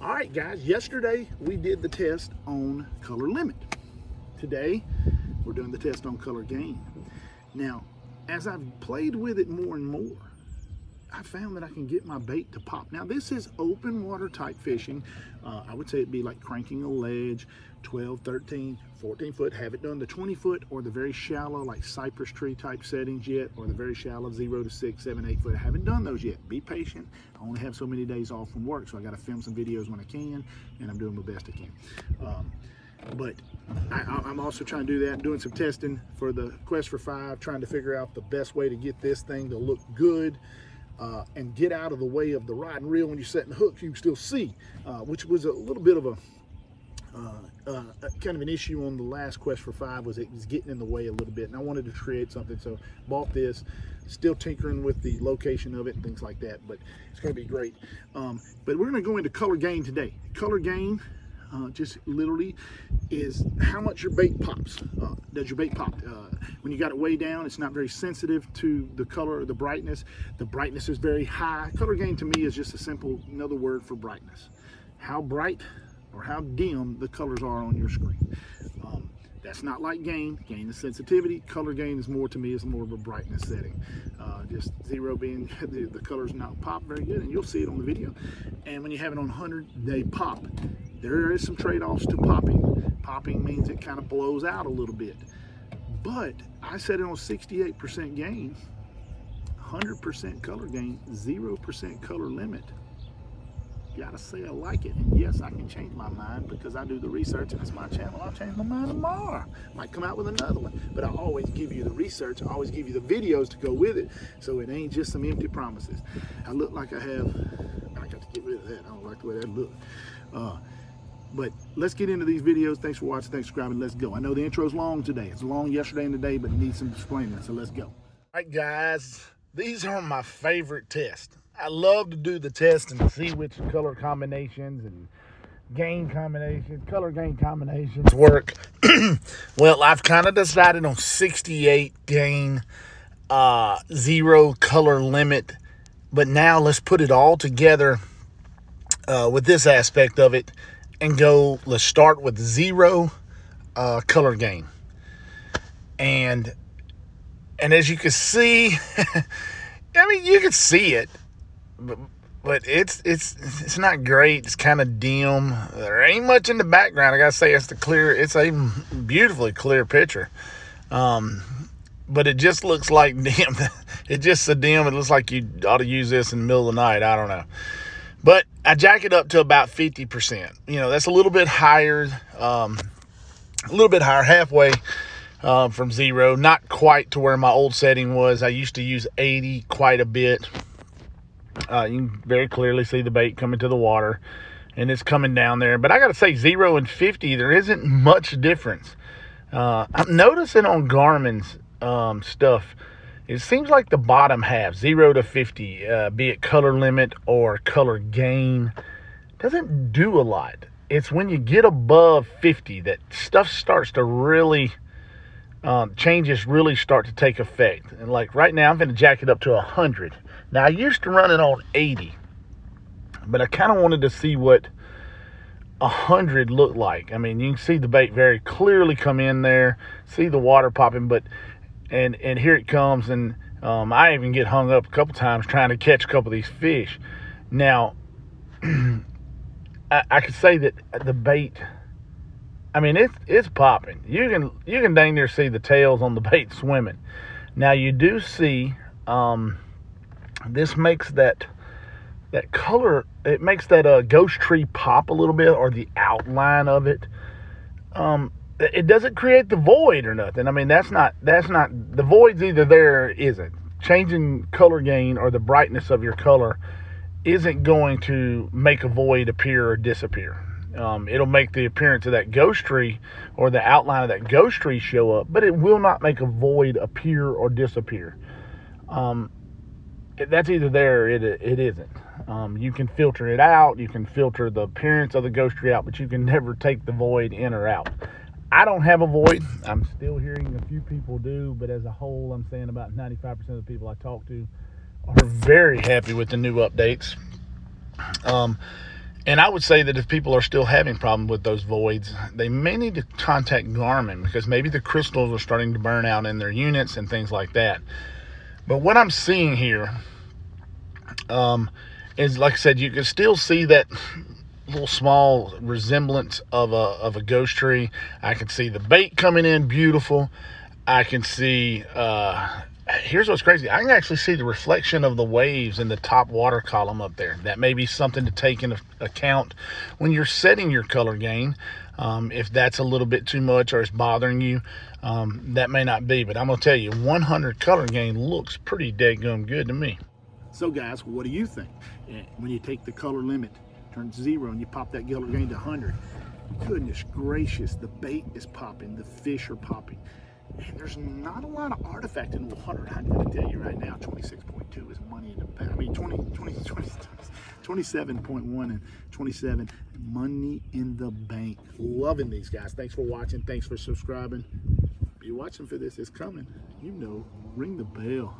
All right, guys, yesterday we did the test on color limit. Today, we're doing the test on color gain. Now, as I've played with it more and more, I found that I can get my bait to pop. Now, this is open water type fishing. I would say it'd be like cranking a ledge, 12, 13, 14 foot. Have it done the 20 foot or the very shallow, like cypress tree type settings yet, or the very shallow 0 to 6, 7, 8 foot. I haven't done those yet. Be patient. I only have so many days off from work, so I got to film some videos when I can, and I'm doing my best I can. But I'm also trying to do that, doing some testing for the Quest for 5, trying to figure out the best way to get this thing to look good. And get out of the way of the rod and reel when you're setting the hooks. You can still see, which was a little bit of a kind of an issue on the last Quest for 5, was it was getting in the way a little bit, and I wanted to create something, so bought this. Still tinkering with the location of it and things like that, but it's going to be great. But we're going to go into color gain today. Color gain just literally is how much your bait pops. Does your bait pop? When you got it way down, it's not very sensitive to the color or the brightness. The brightness is very high. Color gain to me is just a simple, another word for brightness. How bright or how dim the colors are on your screen. That's not like gain. Gain is sensitivity. Color gain is more, to me, is more of a brightness setting. Just 0 being the colors not pop very good, and you'll see it on the video. And when you have it on 100, they pop. There is some trade-offs to popping. Popping means it kind of blows out a little bit. But I set it on 68% gain, 100% color gain, 0% color limit. Gotta say I like it. And yes, I can change my mind because I do the research and it's my channel. I'll change my mind tomorrow. Might come out with another one. But I always give you the research. I always give you the videos to go with it. So it ain't just some empty promises. I look like I got to get rid of that. I don't like the way that look. But let's get into these videos. Thanks for watching. Thanks for subscribing. Let's go. I know the intro's long today. It's long yesterday and today, but it needs some explaining. So let's go. All right, guys. These are my favorite tests. I love to do the test and see which color combinations and gain combinations, color gain combinations work. Well, I've kind of decided on 68 gain, 0 color limit. But now let's put it all together with this aspect of it and go, let's start with 0 color gain. And as you can see, I mean, you can see it. But it's not great. It's kind of dim. There ain't much in the background. I gotta say, it's a beautifully clear picture. But it just looks like dim. It's just so dim. It looks like you ought to use this in the middle of the night. I don't know. But I jack it up to about 50%. You know, that's a little bit higher. Halfway from 0. Not quite to where my old setting was. I used to use 80 quite a bit. You can very clearly see the bait coming to the water, and it's coming down there. But I got to say, 0 and 50, there isn't much difference. I'm noticing on Garmin's stuff, it seems like the bottom half, 0 to 50, be it color limit or color gain, doesn't do a lot. It's when you get above 50 that stuff starts to really, changes really start to take effect. And like right now, I'm going to jack it up to 100. Now, I used to run it on 80, but I kind of wanted to see what 100 looked like. I mean, you can see the bait very clearly come in there, see the water popping, but and here it comes, and I even get hung up a couple times trying to catch a couple of these fish. Now, I could say that the bait, I mean, it's popping. You can dang near see the tails on the bait swimming. Now, you do see this makes that color, it makes that ghost tree pop a little bit, or the outline of it. It doesn't create the void or nothing. I mean, that's not the void's either there or isn't. Changing color gain or the brightness of your color isn't going to make a void appear or disappear. It'll make the appearance of that ghost tree or the outline of that ghost tree show up, but it will not make a void appear or disappear. That's either there or it isn't. You can filter it out. You can filter the appearance of the ghost tree out, but you can never take the void in or out. I don't have a void. I'm still hearing a few people do, but as a whole, I'm saying about 95% of the people I talk to are very happy with the new updates. And I would say that if people are still having problems with those voids, they may need to contact Garmin, because maybe the crystals are starting to burn out in their units and things like that. But what I'm seeing here is, like I said, you can still see that little small resemblance of a ghost tree. I can see the bait coming in beautiful. I can see, here's what's crazy. I can actually see the reflection of the waves in the top water column up there. That may be something to take into account when you're setting your color gain. If that's a little bit too much or it's bothering you, that may not be. But I'm going to tell you, 100 color gain looks pretty daggum good to me. So guys, what do you think? When you take the color limit, turn it to 0, and you pop that color gain to 100, goodness gracious, the bait is popping, the fish are popping. And there's not a lot of artifact in 100. I'm going to tell you right now, 26.2 is money in the bank. I mean, 27.1 and 27, money in the bank. Loving these guys. Thanks for watching. Thanks for subscribing. If you're watching for this, it's coming. You know, ring the bell.